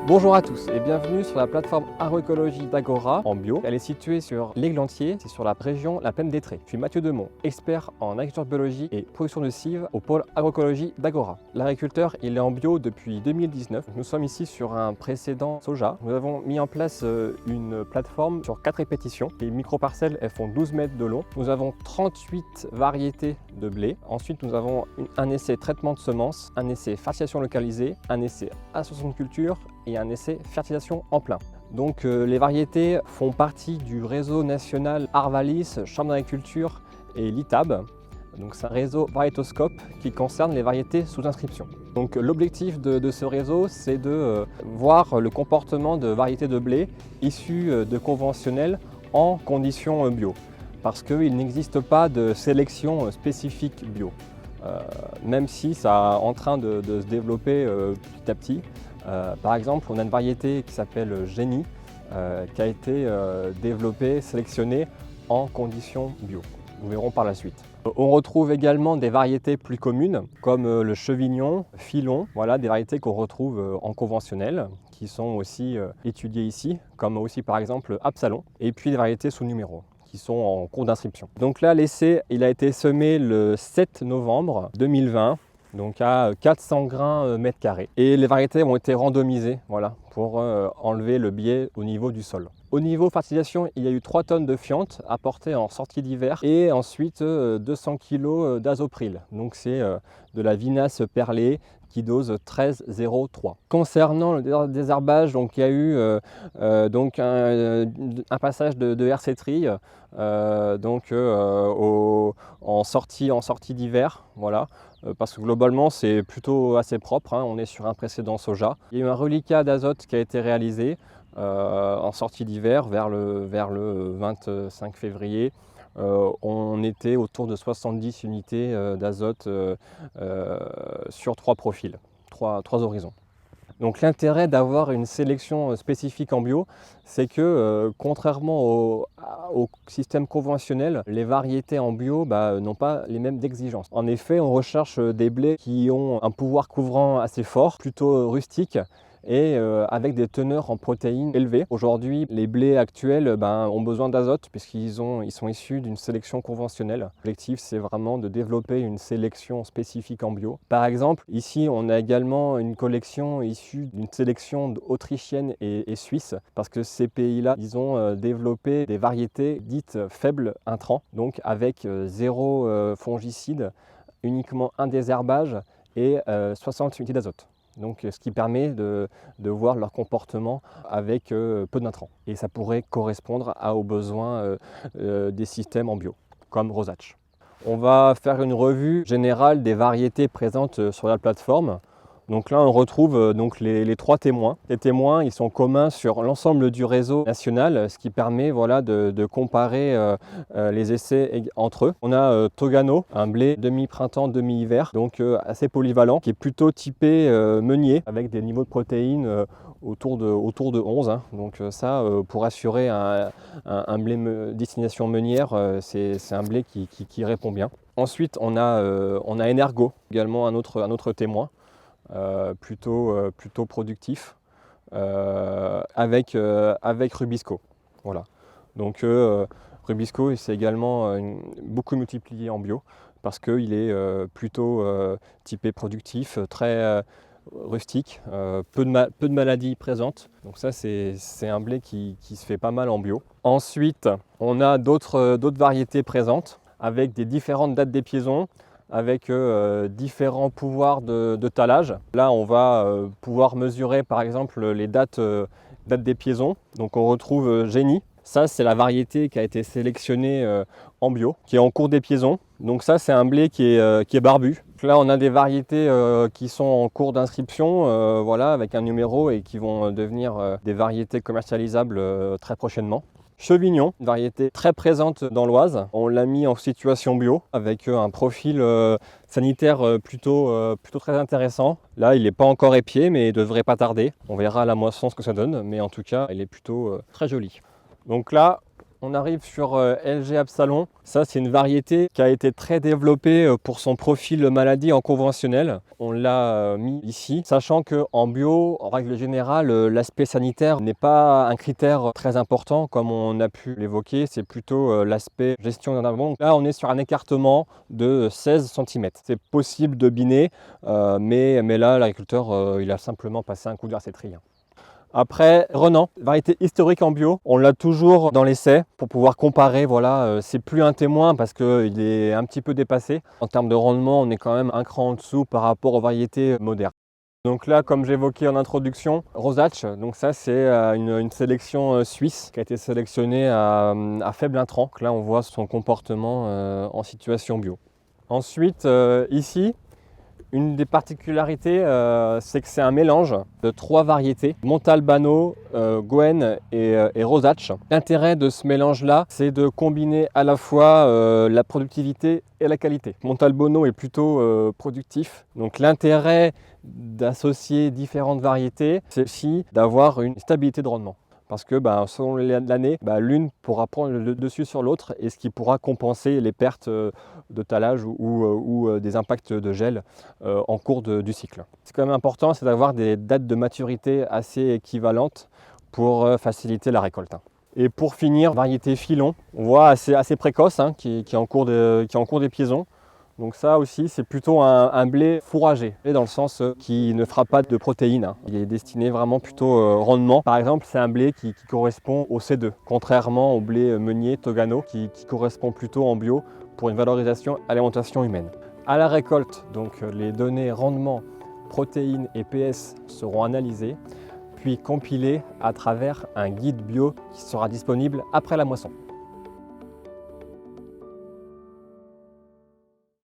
Bonjour à tous et bienvenue sur la plateforme agroécologie d'Agora en bio. Elle est située sur l'Églantier, c'est sur la région La Plaine d'Étré. Je suis Mathieu Demont, expert en agriculture biologique et production de cives au pôle agroécologie d'Agora. L'agriculteur, il est en bio depuis 2019. Nous sommes ici sur un précédent soja. Nous avons mis en place une plateforme sur 4 répétitions. Les micro-parcelles, elles font 12 mètres de long. Nous avons 38 variétés de blé. Ensuite, nous avons un essai traitement de semences, un essai fertilisation localisée, un essai association de culture et un essai fertilisation en plein. Donc les variétés font partie du réseau national Arvalis, Chambre d'agriculture et l'ITAB. Donc c'est un réseau variétoscope qui concerne les variétés sous inscription. Donc l'objectif de ce réseau, c'est de voir le comportement de variétés de blé issues de conventionnels en conditions bio. Parce qu'il n'existe pas de sélection spécifique bio. Même si ça est en train de se développer petit à petit. Par exemple, on a une variété qui s'appelle Génie, qui a été développée, sélectionnée en conditions bio. Nous verrons par la suite. On retrouve également des variétés plus communes, comme le chevignon, filon, voilà, des variétés qu'on retrouve en conventionnel, qui sont aussi étudiées ici, comme aussi par exemple Absalon, et puis des variétés sous numéro, qui sont en cours d'inscription. Donc là, l'essai, il a été semé le 7 novembre 2020. Donc à 400 grains mètre carré. Et les variétés ont été randomisées voilà, pour enlever le biais au niveau du sol. Au niveau fertilisation, il y a eu 3 tonnes de fientes apportées en sortie d'hiver et ensuite 200 kg d'azopril. Donc c'est de la vinasse perlée qui dose 13,03. Concernant le désherbage, donc, il y a eu donc un passage de RC Tri en sortie d'hiver. Voilà. Parce que globalement c'est plutôt assez propre, hein. On est sur un précédent soja. Il y a eu un reliquat d'azote qui a été réalisé en sortie d'hiver vers le 25 février. On était autour de 70 unités d'azote sur 3 profils, 3 horizons. Donc l'intérêt d'avoir une sélection spécifique en bio, c'est que contrairement au système conventionnel, les variétés en bio n'ont pas les mêmes exigences. En effet, on recherche des blés qui ont un pouvoir couvrant assez fort, plutôt rustique, et avec des teneurs en protéines élevées. Aujourd'hui, les blés actuels ont besoin d'azote puisqu'ils sont issus d'une sélection conventionnelle. L'objectif, c'est vraiment de développer une sélection spécifique en bio. Par exemple, ici, on a également une collection issue d'une sélection autrichienne et suisse parce que ces pays-là, ils ont développé des variétés dites faibles intrants, donc avec 0 fongicide, uniquement un désherbage et 60 unités d'azote. Donc, ce qui permet de voir leur comportement avec peu d'intrants. Et ça pourrait correspondre aux besoins des systèmes en bio, comme Rosatch. On va faire une revue générale des variétés présentes sur la plateforme. Donc là, on retrouve les 3 témoins. Les témoins, ils sont communs sur l'ensemble du réseau national, ce qui permet voilà, de comparer les essais entre eux. On a Togano, un blé demi-printemps, demi-hiver, donc assez polyvalent, qui est plutôt typé meunier, avec des niveaux de protéines autour de 11. Hein. Donc ça, pour assurer un blé destination meunière, c'est un blé qui répond bien. Ensuite, on a Energo, également un autre témoin. Plutôt productif avec Rubisco. Voilà. Donc Rubisco, c'est également beaucoup multiplié en bio parce qu'il est plutôt typé productif, très rustique, peu de maladies présentes. Donc ça, c'est un blé qui se fait pas mal en bio. Ensuite, on a d'autres variétés présentes avec des différentes dates d'épiaison, avec différents pouvoirs de talage. Là, on va pouvoir mesurer par exemple les dates d'épiaison. Donc on retrouve Génie. Ça, c'est la variété qui a été sélectionnée en bio, qui est en cours d'épiaison. Donc ça, c'est un blé qui est barbu. Donc là, on a des variétés qui sont en cours d'inscription, voilà, avec un numéro et qui vont devenir des variétés commercialisables très prochainement. Chevignon, une variété très présente dans l'Oise. On l'a mis en situation bio avec un profil sanitaire plutôt très intéressant. Là, il n'est pas encore épié, mais il ne devrait pas tarder. On verra à la moisson ce que ça donne, mais en tout cas, il est plutôt très joli. Donc là, On arrive sur LG Absalon. Ça, c'est une variété qui a été très développée pour son profil maladie en conventionnel. On l'a mis ici, sachant qu'en bio, en règle générale, l'aspect sanitaire n'est pas un critère très important, comme on a pu l'évoquer. C'est plutôt l'aspect gestion d'un abandon. Là, on est sur un écartement de 16 cm. C'est possible de biner, mais là, l'agriculteur, il a simplement passé un coup d'heure à cette trille. Après, Renan, variété historique en bio, on l'a toujours dans l'essai pour pouvoir comparer. Voilà, c'est plus un témoin parce qu'il est un petit peu dépassé. En termes de rendement, on est quand même un cran en dessous par rapport aux variétés modernes. Donc là, comme j'évoquais en introduction, Rosatch, donc ça c'est une sélection suisse qui a été sélectionnée à faible intrant. Là, on voit son comportement en situation bio. Ensuite, ici, une des particularités, c'est que c'est un mélange de 3 variétés, Montalbano, Gwen et Rosatch. L'intérêt de ce mélange-là, c'est de combiner à la fois la productivité et la qualité. Montalbano est plutôt productif, donc l'intérêt d'associer différentes variétés, c'est aussi d'avoir une stabilité de rendement. Parce que selon l'année, l'une pourra prendre le dessus sur l'autre et ce qui pourra compenser les pertes de talage ou des impacts de gel en cours du cycle. C'est quand même important, c'est d'avoir des dates de maturité assez équivalentes pour faciliter la récolte. Et pour finir, variété filon, on voit assez précoce, qui est en cours d'épiaison. Donc ça aussi, c'est plutôt un blé fourragé, dans le sens qui ne fera pas de protéines. Il est destiné vraiment plutôt rendement. Par exemple, c'est un blé qui correspond au C2, contrairement au blé meunier Togano, qui correspond plutôt en bio pour une valorisation alimentation humaine. À la récolte, donc les données rendement, protéines et PS seront analysées, puis compilées à travers un guide bio qui sera disponible après la moisson.